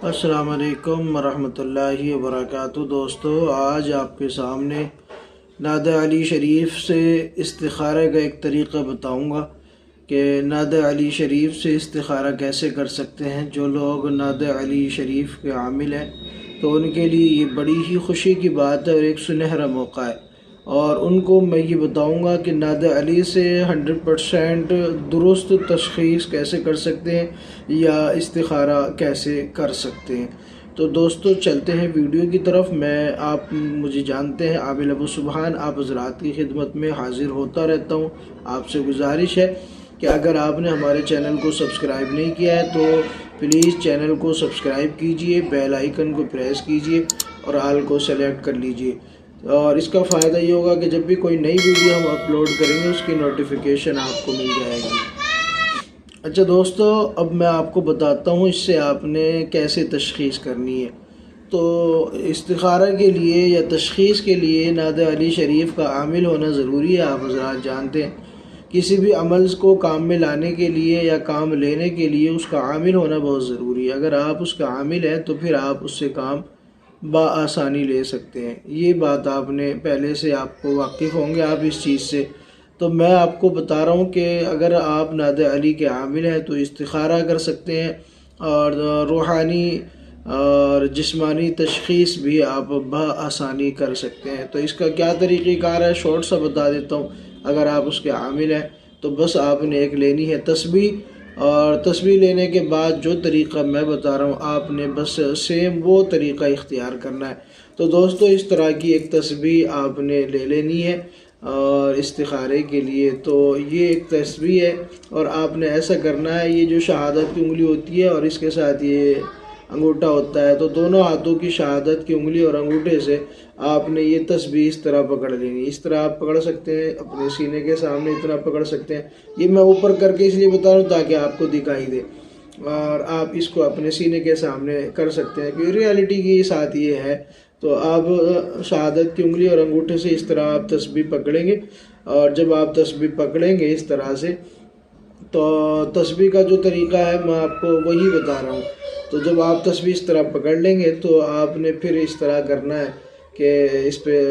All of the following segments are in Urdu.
السلام علیکم ورحمۃ اللہ وبرکاتہ۔ دوستو، آج آپ کے سامنے نعت علی شریف سے استخارہ کا ایک طریقہ بتاؤں گا کہ نعت علی شریف سے استخارہ کیسے کر سکتے ہیں۔ جو لوگ نعت علی شریف کے عامل ہیں تو ان کے لیے یہ بڑی ہی خوشی کی بات ہے اور ایک سنہرا موقع ہے، اور ان کو میں یہ بتاؤں گا کہ نعت علی سے 100% درست تشخیص کیسے کر سکتے ہیں یا استخارہ کیسے کر سکتے ہیں۔ تو دوستو چلتے ہیں ویڈیو کی طرف۔ آپ مجھے جانتے ہیں، عابل ابو سبحان آپ حضرات کی خدمت میں حاضر ہوتا رہتا ہوں۔ آپ سے گزارش ہے کہ اگر آپ نے ہمارے چینل کو سبسکرائب نہیں کیا ہے تو پلیز چینل کو سبسکرائب کیجئے، بیل آئیکن کو پریس کیجئے اور آل کو سلیکٹ کر لیجئے، اور اس کا فائدہ یہ ہوگا کہ جب بھی کوئی نئی ویڈیو ہم اپلوڈ کریں گے اس کی نوٹیفیکیشن آپ کو مل جائے گی۔ اچھا دوستو، اب میں آپ کو بتاتا ہوں اس سے آپ نے کیسے تشخیص کرنی ہے۔ تو استخارہ کے لیے یا تشخیص کے لیے نعت علی شریف کا عامل ہونا ضروری ہے۔ آپ حضرات جانتے ہیں کسی بھی عمل کو کام میں لانے کے لیے یا کام لینے کے لیے اس کا عامل ہونا بہت ضروری ہے۔ اگر آپ اس کا عامل ہیں تو پھر آپ اس سے کام بآسانی لے سکتے ہیں۔ یہ بات آپ نے پہلے سے آپ کو واقف ہوں گے آپ اس چیز سے۔ تو میں آپ کو بتا رہا ہوں کہ اگر آپ نعت علی کے عامل ہیں تو استخارہ کر سکتے ہیں، اور روحانی اور جسمانی تشخیص بھی آپ بآسانی کر سکتے ہیں۔ تو اس کا کیا طریقہ کار ہے شارٹ سا بتا دیتا ہوں۔ اگر آپ اس کے عامل ہیں تو بس آپ نے ایک لینی ہے تسبیح، اور تسبیح لینے کے بعد جو طریقہ میں بتا رہا ہوں آپ نے بس سیم وہ طریقہ اختیار کرنا ہے۔ تو دوستو اس طرح کی ایک تسبیح آپ نے لے لینی ہے اور استخارے کے لیے۔ تو یہ ایک تسبیح ہے اور آپ نے ایسا کرنا ہے، یہ جو شہادت کی انگلی ہوتی ہے اور اس کے ساتھ یہ انگوٹھا ہوتا ہے، تو دونوں ہاتھوں کی شہادت کی انگلی اور انگوٹھے سے آپ نے یہ تسبیح اس طرح پکڑ لینی۔ اس طرح آپ پکڑ سکتے ہیں، اپنے سینے کے سامنے اتنا پکڑ سکتے ہیں۔ یہ میں اوپر کر کے اس لیے بتا رہا ہوں تاکہ آپ کو دکھائی دے، اور آپ اس کو اپنے سینے کے سامنے کر سکتے ہیں کہ ریالٹی کے ساتھ یہ ہے۔ تو آپ شہادت کی انگلی اور انگوٹھے سے اس طرح آپ تسبیح پکڑیں گے، اور جب آپ تسبیح پکڑیں گے اس طرح سے، تو تسبیح کا جو طریقہ ہے میں آپ کو وہی بتا رہا ہوں۔ تو جب آپ تسبیح اس طرح پکڑ لیں گے تو آپ نے پھر اس طرح کرنا ہے کہ اس پہ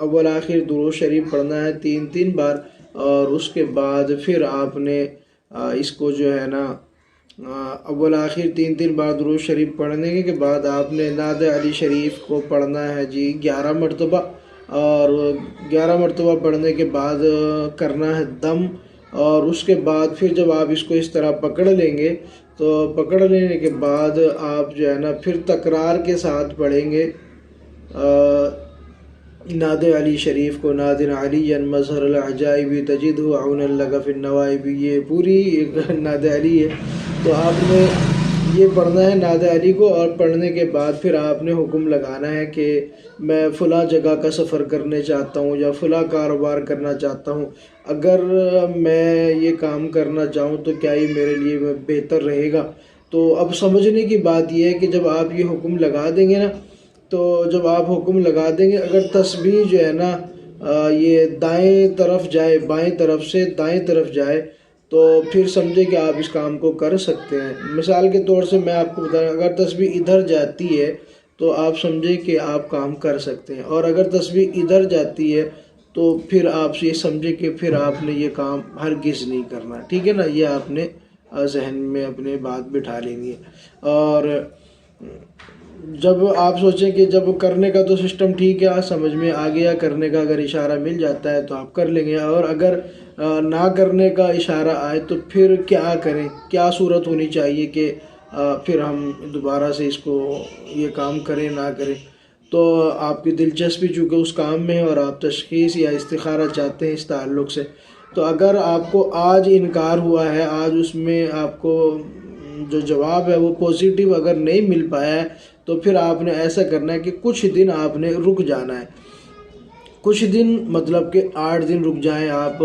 اول آخر درود شریف پڑھنا ہے 3 بار، اور اس کے بعد پھر آپ نے اس کو جو ہے نا اول آخر 3 بار درود شریف پڑھنے کے بعد آپ نے نعت علی شریف کو پڑھنا ہے 11 مرتبہ، اور 11 مرتبہ پڑھنے کے بعد کرنا ہے دم، اور اس کے بعد پھر جب آپ اس کو اس طرح پکڑ لیں گے تو پکڑ لینے کے بعد آپ جو ہے نا پھر تکرار کے ساتھ پڑھیں گے نعت علی شریف کو۔ نادن علی مظہر العجائب تجدہ عون لک فی النوائب، یہ پوری نعت علی ہے۔ تو آپ نے یہ پڑھنا ہے نعت علی کو، اور پڑھنے کے بعد پھر آپ نے حکم لگانا ہے کہ میں فلاں جگہ کا سفر کرنے چاہتا ہوں یا فلاں کاروبار کرنا چاہتا ہوں، اگر میں یہ کام کرنا چاہوں تو کیا یہ میرے لیے بہتر رہے گا۔ تو اب سمجھنے کی بات یہ ہے کہ جب آپ یہ حکم لگا دیں گے نا، تو جب آپ حکم لگا دیں گے، اگر تسبیح جو ہے نا یہ دائیں طرف جائے، بائیں طرف سے دائیں طرف جائے، تو پھر سمجھے کہ آپ اس کام کو کر سکتے ہیں۔ مثال کے طور سے میں آپ کو بتاؤں، اگر تسبیح ادھر جاتی ہے تو آپ سمجھے کہ آپ کام کر سکتے ہیں، اور اگر تسبیح ادھر جاتی ہے تو پھر آپ یہ سمجھے کہ پھر آپ نے یہ کام ہرگز نہیں کرنا، ٹھیک ہے نا۔ یہ آپ نے ذہن میں اپنے بات بٹھا لینی ہے۔ اور جب آپ سوچیں کہ جب کرنے کا تو سسٹم ٹھیک ہے، سمجھ میں آ گیا، کرنے کا اگر اشارہ مل جاتا ہے تو آپ کر لیں گے، اور اگر نہ کرنے کا اشارہ آئے تو پھر کیا کریں، کیا صورت ہونی چاہیے کہ پھر ہم دوبارہ سے اس کو یہ کام کریں نہ کریں۔ تو آپ کی دلچسپی چونکہ اس کام میں ہے اور آپ تشخیص یا استخارہ چاہتے ہیں اس تعلق سے، تو اگر آپ کو آج انکار ہوا ہے، آج اس میں آپ کو جو جواب ہے وہ پوزیٹیو اگر نہیں مل پایا ہے، تو پھر آپ نے ایسا کرنا ہے کہ کچھ دن آپ نے رک جانا ہے۔ کچھ دن مطلب کہ 8 دن رک جائیں آپ،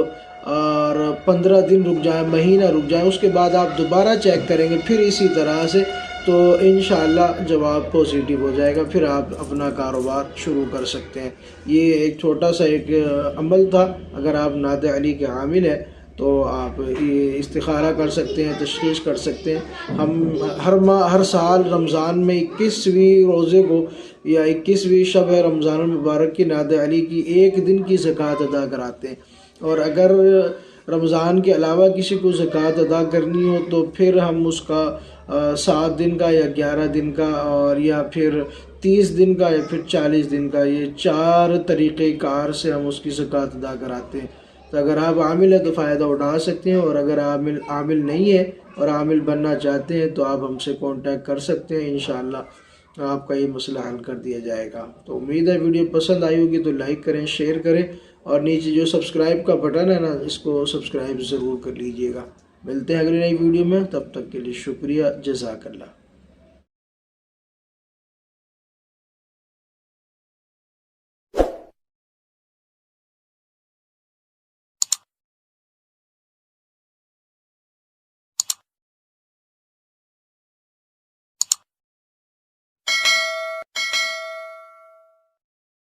اور 15 دن رک جائیں، مہینہ رک جائیں، اس کے بعد آپ دوبارہ چیک کریں گے پھر اسی طرح سے، تو انشاءاللہ جواب پوزیٹیو ہو جائے گا، پھر آپ اپنا کاروبار شروع کر سکتے ہیں۔ یہ ایک چھوٹا سا ایک عمل تھا۔ اگر آپ نعت علی کے عامل ہیں تو آپ یہ استخارہ کر سکتے ہیں، تشخیص کر سکتے ہیں۔ ہم ہر سال رمضان میں 21ویں روزے کو یا 21ویں شب رمضان المبارک کی ناد علی کی ایک دن کی زکوٰۃ ادا کراتے ہیں، اور اگر رمضان کے علاوہ کسی کو زکوٰۃ ادا کرنی ہو تو پھر ہم اس کا 7 دن کا یا 11 دن کا اور یا پھر 30 دن کا یا پھر 40 دن کا، یہ 4 طریقۂ کار سے ہم اس کی زکوٰۃ ادا کراتے ہیں۔ تو اگر آپ عامل ہیں تو فائدہ اٹھا سکتے ہیں، اور اگر عامل نہیں ہے اور عامل بننا چاہتے ہیں تو آپ ہم سے کانٹیکٹ کر سکتے ہیں، انشاءاللہ آپ کا یہ مسئلہ حل کر دیا جائے گا۔ تو امید ہے ویڈیو پسند آئی ہوگی تو لائک کریں، شیئر کریں، اور نیچے جو سبسکرائب کا بٹن ہے نا، اس کو سبسکرائب ضرور کر لیجئے گا۔ ملتے ہیں اگلی نئی ویڈیو میں، تب تک کے لیے شکریہ، جزاک اللہ۔